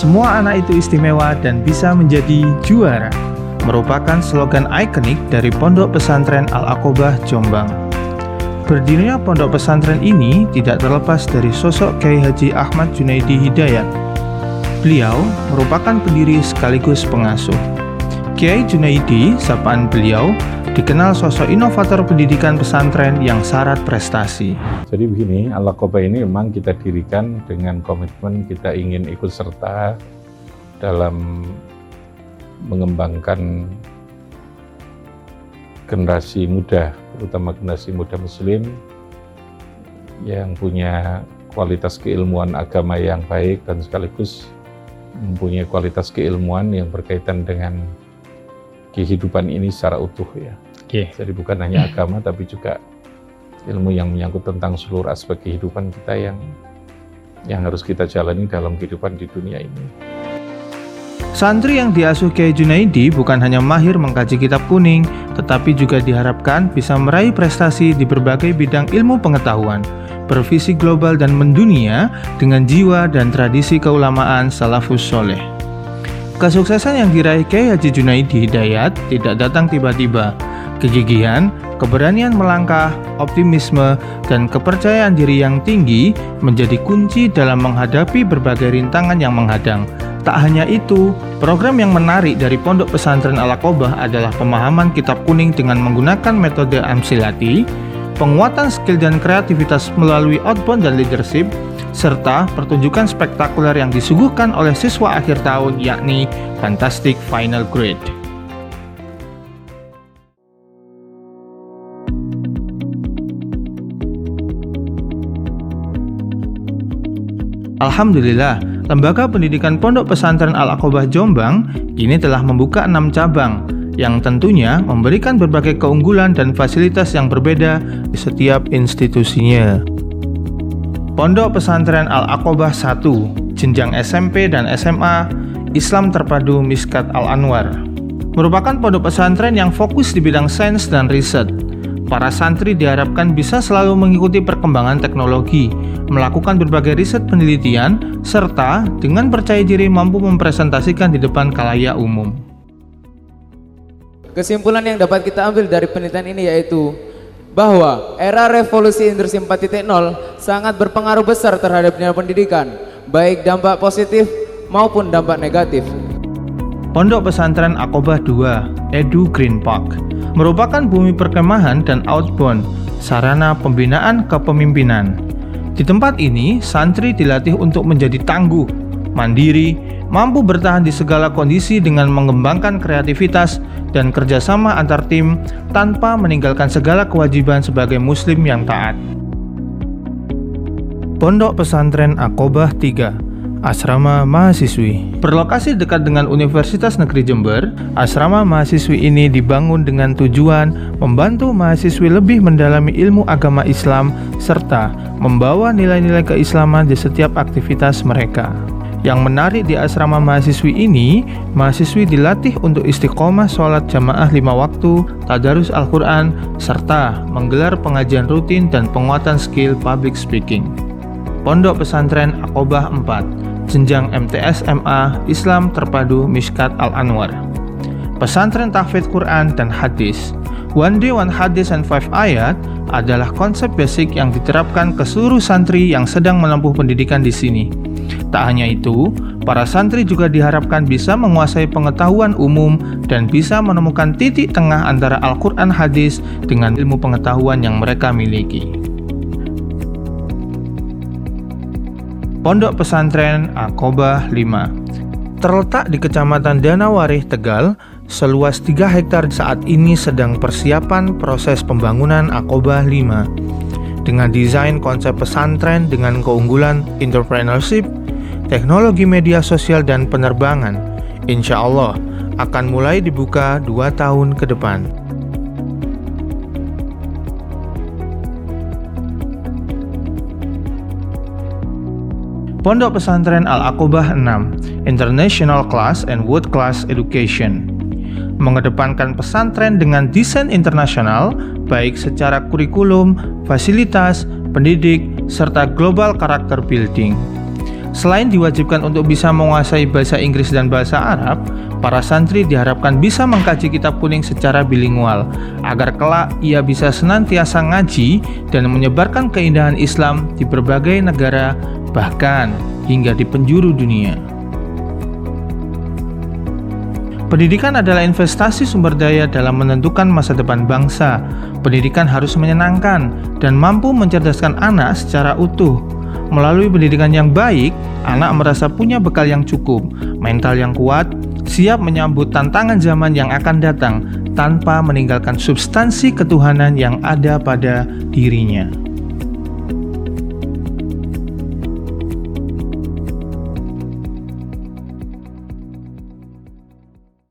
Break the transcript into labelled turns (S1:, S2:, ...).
S1: Semua anak itu istimewa dan bisa menjadi juara, merupakan slogan ikonik dari Pondok Pesantren Al-Aqobah Jombang. Berdirinya pondok pesantren ini tidak terlepas dari sosok Kiai Haji Ahmad Junaidi Hidayat. Beliau merupakan pendiri sekaligus pengasuh. Kiai Junaidi, sapaan beliau, dikenal sosok inovator pendidikan pesantren yang syarat prestasi.
S2: Jadi begini, Al-Aqobah ini memang kita dirikan dengan komitmen kita ingin ikut serta dalam mengembangkan generasi muda, terutama generasi muda muslim yang punya kualitas keilmuan agama yang baik dan sekaligus mempunyai kualitas keilmuan yang berkaitan dengan kehidupan ini secara utuh ya. Jadi bukan hanya agama tapi juga ilmu yang menyangkut tentang seluruh aspek kehidupan kita yang harus kita jalani dalam kehidupan di dunia ini.
S1: Santri yang diasuh Kiai Junaidi bukan hanya mahir mengkaji kitab kuning, tetapi juga diharapkan bisa meraih prestasi di berbagai bidang ilmu pengetahuan, bervisi global dan mendunia dengan jiwa dan tradisi keulamaan salafus soleh. Kesuksesan yang diraih Kiai Haji Junaidi Hidayat tidak datang tiba-tiba. Kegigihan, keberanian melangkah, optimisme, dan kepercayaan diri yang tinggi menjadi kunci dalam menghadapi berbagai rintangan yang menghadang. Tak hanya itu, program yang menarik dari Pondok Pesantren Al-Aqobah adalah pemahaman kitab kuning dengan menggunakan metode Amsilati, penguatan skill dan kreativitas melalui outbound dan leadership, serta pertunjukan spektakuler yang disuguhkan oleh siswa akhir tahun yakni Fantastic Final Grade. Alhamdulillah, Lembaga Pendidikan Pondok Pesantren Al-Aqobah Jombang kini telah membuka 6 cabang yang tentunya memberikan berbagai keunggulan dan fasilitas yang berbeda di setiap institusinya. Pondok Pesantren Al-Aqobah 1, jenjang SMP dan SMA, Islam Terpadu Miskat Al-Anwar, merupakan pondok pesantren yang fokus di bidang sains dan riset. Para santri diharapkan bisa selalu mengikuti perkembangan teknologi, melakukan berbagai riset penelitian, serta dengan percaya diri mampu mempresentasikan di depan khalayak umum.
S3: Kesimpulan yang dapat kita ambil dari penelitian ini yaitu bahwa era revolusi industri 4.0 sangat berpengaruh besar terhadap dunia pendidikan, baik dampak positif maupun dampak negatif.
S1: Pondok Pesantren Aqobah 2, Edu Green Park, merupakan bumi perkemahan dan outbound, sarana pembinaan kepemimpinan. Di tempat ini, santri dilatih untuk menjadi tangguh, mandiri, mampu bertahan di segala kondisi dengan mengembangkan kreativitas dan kerjasama antar tim tanpa meninggalkan segala kewajiban sebagai muslim yang taat. Pondok Pesantren Aqobah 3, Asrama Mahasiswi, berlokasi dekat dengan Universitas Negeri Jember. Asrama mahasiswi ini dibangun dengan tujuan membantu mahasiswi lebih mendalami ilmu agama Islam serta membawa nilai-nilai keislaman di setiap aktivitas mereka. Yang menarik di asrama mahasiswi ini, mahasiswi dilatih untuk istiqomah sholat jamaah 5 waktu, tadarus Al-Quran, serta menggelar pengajian rutin dan penguatan skill public speaking. Pondok Pesantren Aqobah 4, jenjang MTS MA Islam Terpadu Miskat Al-Anwar, pesantren tahfidz Quran dan hadis. One day one hadis and 5 ayat adalah konsep basic yang diterapkan ke seluruh santri yang sedang menempuh pendidikan di sini. Tak hanya itu, para santri juga diharapkan bisa menguasai pengetahuan umum dan bisa menemukan titik tengah antara Al-Quran hadis dengan ilmu pengetahuan yang mereka miliki. Pondok Pesantren Aqobah 5, terletak di Kecamatan Danawarih, Tegal, seluas 3 hektar saat ini sedang persiapan proses pembangunan Aqobah 5. Dengan desain konsep pesantren dengan keunggulan entrepreneurship, teknologi media sosial dan penerbangan, insya Allah akan mulai dibuka 2 tahun ke depan. Pondok Pesantren Al-Aqobah 6, International Class and World Class Education, mengedepankan pesantren dengan desain internasional, baik secara kurikulum, fasilitas, pendidik, serta global character building. Selain diwajibkan untuk bisa menguasai bahasa Inggris dan bahasa Arab, para santri diharapkan bisa mengkaji kitab kuning secara bilingual, agar kelak ia bisa senantiasa ngaji dan menyebarkan keindahan Islam di berbagai negara, bahkan hingga di penjuru dunia. Pendidikan adalah investasi sumber daya dalam menentukan masa depan bangsa. Pendidikan harus menyenangkan dan mampu mencerdaskan anak secara utuh. Melalui pendidikan yang baik, anak merasa punya bekal yang cukup, mental yang kuat, siap menyambut tantangan zaman yang akan datang tanpa meninggalkan substansi ketuhanan yang ada pada dirinya.